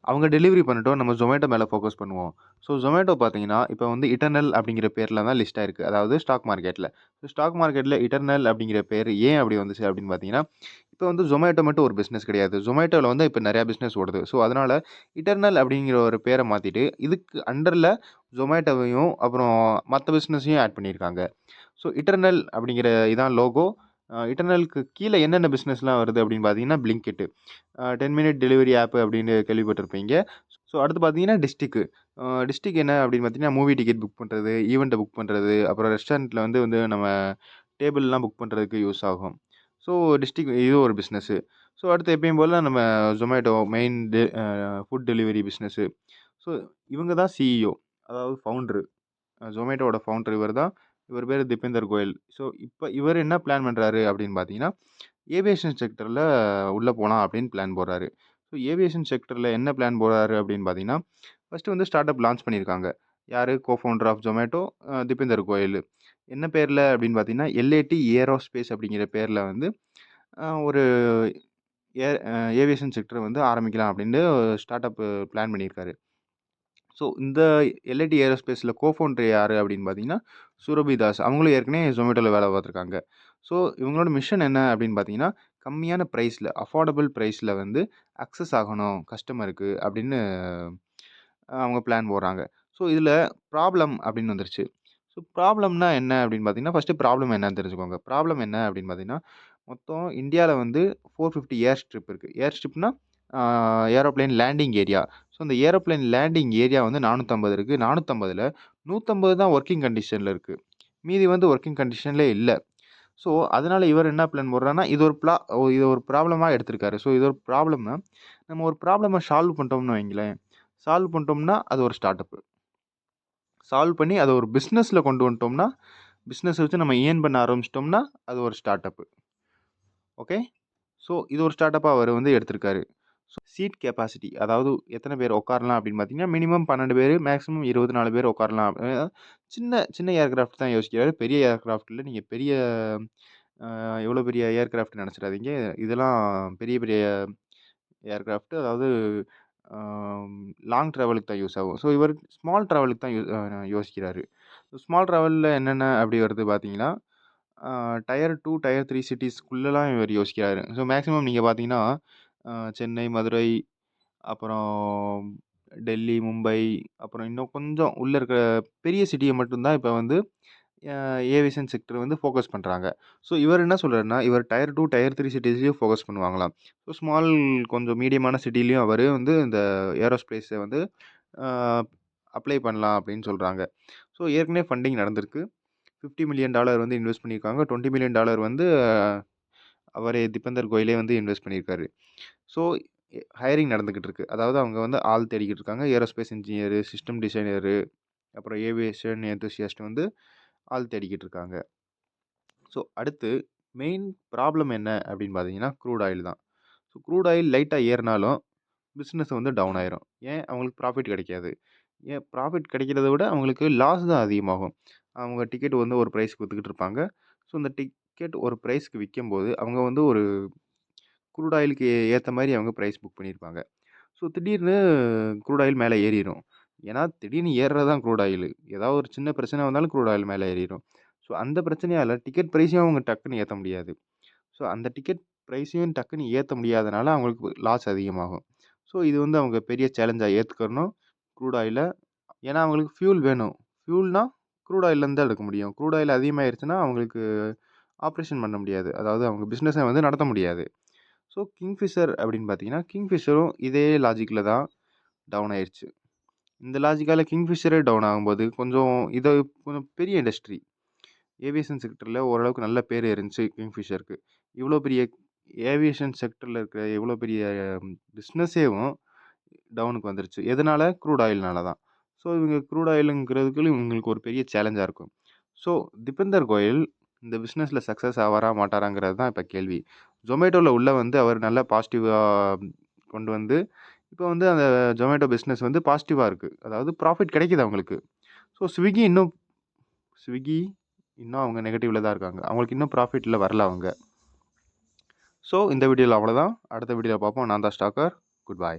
அவங்க டெலிவரி பண்ணட்டும். நம்ம Zomato மேல ஃபோக்கஸ் பண்ணுவோம். ஸோ Zomato பார்த்தீங்கன்னா, இப்ப வந்து இட்டர்னல் அப்படிங்கிற பேர்ல தான் லிஸ்ட் ஆயிருக்கு. அதாவது ஸ்டாக் மார்க்கெட்ல. ஸ்டாக் மார்க்கெட்ல இட்டர்னல் அப்படிங்கிற பேரு ஏன் அப்படி வந்துச்சு அப்படின்னு பார்த்தீங்கன்னா, இப்ப வந்து Zomato மட்டும் ஒரு பிசினஸ் கிடையாது. Zomatoல வந்து இப்ப நெறைய பிசினஸ் ஓடுது. ஸோ அதனால இட்டர்னல் அப்படிங்கிற ஒரு பேர மாத்திட்டு, இதுக்கு அண்டர்ல Zomatoவையும் அப்புறம் மத்த பிசினஸையும் ஆட் பண்ணியிருக்காங்க. ஸோ இட்டர்னல் அப்படிங்கிற இதான் லோகோ. இட்டர்னலுக்கு கீழ என்னென்ன பிசினஸ்லாம் வருது அப்படின்னு பார்த்தீங்கன்னா, Blinkit. 10 மினிட் டெலிவரி ஆப் அப்படின்னு கேள்விப்பட்டிருப்பீங்க. ஸோ அடுத்து பார்த்தீங்கன்னா டிஸ்ட்ரிக்ட். டிஸ்ட்ரிக்ட் என்ன அப்படின்னு பார்த்தீங்கன்னா, மூவி டிக்கெட் புக் பண்றது, ஈவென்ட்ட புக் பண்றது, அப்புறம் ரெஸ்டாரண்ட்ல வந்து வந்து நம்ம டேபிள்லாம் புக் பண்றதுக்கு யூஸ் ஆகும். ஸோ டிஸ்ட்ரிக்ட் இது ஒரு பிசினஸு. ஸோ அடுத்து எப்பயும் போல நம்ம Zomato main food delivery business. So இவங்க தான் சிஇஓ. அதாவது ஃபவுண்டரு. Zomatoவோட ஃபவுண்டர் இவர் தான். இவர் பேரு திபேந்தர் கோயல். ஸோ இப்ப இவரு என்ன பிளான் பண்றாரு அப்படின்னு பார்த்தீங்கன்னா, ஏவியேஷன் செக்டர்ல உள்ள போலாம் அப்படின்னு பிளான் போடுறாரு. ஸோ ஏவியேஷன் செக்டர்ல என்ன பிளான் போடுறாரு அப்படின்னு பார்த்தீங்கன்னா, ஃபர்ஸ்ட்டு வந்து ஸ்டார்ட் அப் லான்ச் பண்ணியிருக்காங்க. யாரு? Founder of Zomato Deepinder Goyal. என்ன பேர்ல அப்படின்னு பார்த்தீங்கன்னா, எல்ஏடி ஏரோஸ்பேஸ் அப்படிங்கிற பேர்ல வந்து ஒரு ஏ ஏவியேஷன் செக்டர் வந்து ஆரம்பிக்கலாம் அப்படின்னு ஸ்டார்ட் அப் பிளான் பண்ணியிருக்காரு. ஸோ இந்த எல்ஐடி ஏரோஸ்பேஸில ஃபவுண்டர் யாரு அப்படின்னு பார்த்தீங்கன்னா, சுரபி தாஸ். அவங்களும் ஏற்கனவே Zomatoல வேலை பார்த்துருக்காங்க. ஸோ இவங்களோட மிஷன் என்ன அப்படின்னு பார்த்தீங்கன்னா, கம்மியான பிரைஸ்ல, அஃபோர்டபிள் பிரைஸ்ல வந்து அக்சஸ் ஆகணும் கஸ்டமருக்கு அப்படின்னு அவங்க பிளான் போடுறாங்க. ஸோ இதில ப்ராப்ளம் அப்படின்னு வந்துருச்சு. ஸோ ப்ராப்ளம்னா என்ன அப்படின்னு பார்த்தீங்கன்னா, ஃபர்ஸ்ட்டு ப்ராப்ளம் என்னன்னு தெரிஞ்சுக்கோங்க. ப்ராப்ளம் என்ன அப்படின்னு பார்த்தீங்கன்னா, மொத்தம் இந்தியால வந்து 450 ஏர் ஸ்ட்ரிப் இருக்கு. ஏர் ஸ்ட்ரிப்னா ஏரோப்ளேன் லேண்டிங் ஏரியா. ஸோ இந்த ஏரோப்ளேன் லேண்டிங் ஏரியா வந்து 450 இருக்கு. 450ல 150 தான் வொர்க்கிங் கண்டிஷன்ல இருக்கு. மீதி வந்து வொர்க்கிங் கண்டிஷன்லயே இல்ல. ஸோ அதனால இவர் என்ன பிளான் போடுறாருன்னா, இது ஒரு ப்ராப்ளமா எடுத்திருக்காரு. ஸோ இது ஒரு ப்ராப்ளம்னா, நம்ம ஒரு ப்ராப்ளம சால்வ் பண்ணிட்டோம்னு வைங்களேன், சால்வ் பண்ணிட்டோம்னா அது ஒரு ஸ்டார்ட் அப். சால்வ் பண்ணி அத ஒரு பிசினஸ்ல கொண்டு வந்துட்டோம்னா, பிசினஸ் வச்சு நம்ம ஏர்ன் பண்ண ஆரம்பிச்சிட்டோம்னா, அது ஒரு ஸ்டார்ட் அப். ஓகே. ஸோ இது ஒரு ஸ்டார்ட் அப்பா அவரு வந்து எடுத்திருக்காரு. சீட் கெப்பாசிட்டி அதாவது எத்தன பேர் உட்காரலாம் அப்படின்னு பார்த்தீங்கன்னா, மினிமம் 12 பேரு, மேக்ஸிமம் 24 பேர் உட்காரலாம். சின்ன சின்ன ஏர்கிராஃப்ட் தான் யோசிக்கிறாரு. பெரிய ஏர்கிராஃப்ட் இல்ல. நீங்க பெரிய எவ்வளோ பெரிய ஏர்கிராஃப்ட்ன்னு நெனச்சிடாதீங்க. இதெல்லாம் பெரிய பெரிய ஏர்கிராஃப்ட் அதாவது லாங் டிராவலுக்கு தான் யூஸ் ஆகும். ஸோ இவர் ஸ்மால் டிராவலுக்கு தான் யோசிக்கிறாரு. ஸ்மால் டிராவல்ல என்னென்ன அப்படி வருது பார்த்தீங்கன்னா, டயர் 2, டயர் 3 சிட்டீஸ்க்குள்ளலாம் இவர் யோசிக்கிறாரு. ஸோ மேக்ஸிமம் நீங்க பார்த்தீங்கன்னா, சென்னை, மதுரை, அப்புறம் டெல்லி, மும்பை, அப்புறம் இன்னும் கொஞ்சம் உள்ள இருக்கிற பெரிய சிட்டிய மட்டும் தான் இப்ப வந்து அ ஏவியேஷன் செக்டர் வந்து ஃபோக்கஸ் பண்றாங்க. ஸோ இவர் என்ன சொல்றாருன்னா, இவர் டயர் 2, டயர் 3 சிட்டீஸ்லயும் ஃபோக்கஸ் பண்ணுவாங்களாம். ஸோ ஸ்மால் கொஞ்சம் மீடியமான சிட்டிலயும் அவரு வந்து இந்த ஏரோஸ்பேஸ வந்து அ அப்ளை பண்ணலாம் அப்படின்னு சொல்றாங்க. ஸோ ஏற்கனவே ஃபண்டிங் நடந்திருக்கு. $50 மில்லியன் வந்து இன்வெஸ்ட் பண்ணியிருக்காங்க. $20 மில்லியன் வந்து அவரே திபேந்தர் கோயலே வந்து இன்வெஸ்ட் பண்ணியிருக்காரு. ஸோ ஹையரிங் நடந்துகிட்டு இருக்கு. அதாவது அவங்க வந்து ஆள் தேடிக்கிட்டு இருக்காங்க. ஏரோஸ்பேஸ் இன்ஜினியரு, சிஸ்டம் டிசைனரு, அப்புறம் ஏவியேஷன் எந்தூசியாஸ்ட் வந்து ஆள் தேடிக்கிட்டு இருக்காங்க. ஸோ அடுத்து மெயின் ப்ராப்ளம் என்ன அப்படின்னு பார்த்தீங்கன்னா, க்ரூட் ஆயில் தான். ஸோ க்ரூட் ஆயில் லைட்டா ஏறுனாலும் பிசினஸ் வந்து டவுன் ஆயிரும். ஏன்? அவங்களுக்கு ப்ராஃபிட் கிடைக்காது. ஏன் ப்ராஃபிட் கிடைக்கிறத விட அவங்களுக்கு லாஸ் தான் அதிகமாகும். அவங்க டிக்கெட் வந்து ஒரு பிரைஸ்க்கு வித்துக்கிட்டு இருப்பாங்க. ஸோ இந்த டிக்கெட் ஒரு பிரைஸ்க்கு விக்கும்போது, அவங்க வந்து ஒரு க்ரூட் ஆயிலுக்கு ஏத்த மாரி அவங்க பிரைஸ் புக் பண்ணியிருப்பாங்க. ஸோ திடீர்னு க்ரூட் ஆயில் மேல ஏறிரும். ஏன்னா, திடீர்னு ஏறுறது தான் க்ரூட் ஆயிலு. ஏதாவது ஒரு சின்ன பிரச்சனை வந்தாலும் க்ரூட் ஆயில் மேல ஏறிரும். ஸோ அந்த பிரச்சனையால டிக்கெட் பிரைஸையும் அவங்க டக்குன்னு ஏத்த முடியாது. ஸோ அந்த டிக்கெட் பிரைஸையும் டக்குன்னு ஏத்த முடியாதனால அவங்களுக்கு லாஸ் அதிகமாகும். ஸோ இது வந்து அவங்க பெரிய சேலஞ்சா ஏத்துக்கணும். க்ரூட் ஆயில. ஏன்னா அவங்களுக்கு ஃபியூல் வேணும். ஃபியூல்னா க்ரூட் ஆயில்லேருந்து தான் எடுக்க முடியும். க்ரூட் ஆயில் அதிகமாயிருச்சுன்னா அவங்களுக்கு ஆப்பரேஷன் பண்ண முடியாது. அதாவது அவங்க பிசினஸ வந்து நடத்த முடியாது. ஸோ கிங்ஃபிஷர் அப்படின்னு பார்த்தீங்கன்னா, கிங்ஃபிஷரும் இதே லாஜிக்ல தான் டவுன் ஆயிருச்சு. இந்த லாஜிக்கால கிங்ஃபிஷரே டவுன் ஆகும்போது இது கொஞ்சம் பெரிய இண்டஸ்ட்ரி. ஏவியேஷன் செக்டர்ல ஓரளவுக்கு நல்ல பேர் இருந்துச்சு கிங்ஃபிஷருக்கு. இவ்வளோ பெரிய ஏவியேஷன் செக்டர்ல இருக்கிற இவ்வளோ பெரிய பிசினஸேவும் டவுனுக்கு வந்துருச்சு. எதனால? க்ரூட் ஆயில்னால தான். ஸோ இவங்க க்ரூட் ஆயிலுங்கிறதுக்கு இவங்களுக்கு ஒரு பெரிய சேலஞ்சா இருக்கும். ஸோ திபேந்தர் கோயல் இந்த பிசினஸ்ல சக்சஸ் ஆவாரா? மாட்டாராங்கிறது தான் இப்ப கேள்வி. Zomatoல உள்ள வந்து அவர் நல்லா பாசிட்டிவா கொண்டு வந்து, இப்ப வந்து அந்த Zomato பிசினஸ் வந்து பாசிட்டிவா இருக்கு. அதாவது ப்ராஃபிட் கிடைக்குது அவங்களுக்கு. ஸோ ஸ்விக்கி இன்னும் அவங்க நெகட்டிவ்ல தான் இருக்காங்க. அவங்களுக்கு இன்னும் ப்ராஃபிட்ல வரல அவங்க. ஸோ இந்த வீடியோல அவ்வளோதான். அடுத்த வீடியோல பார்ப்போம். நான் தான் ஸ்டாக்கர். Good bye.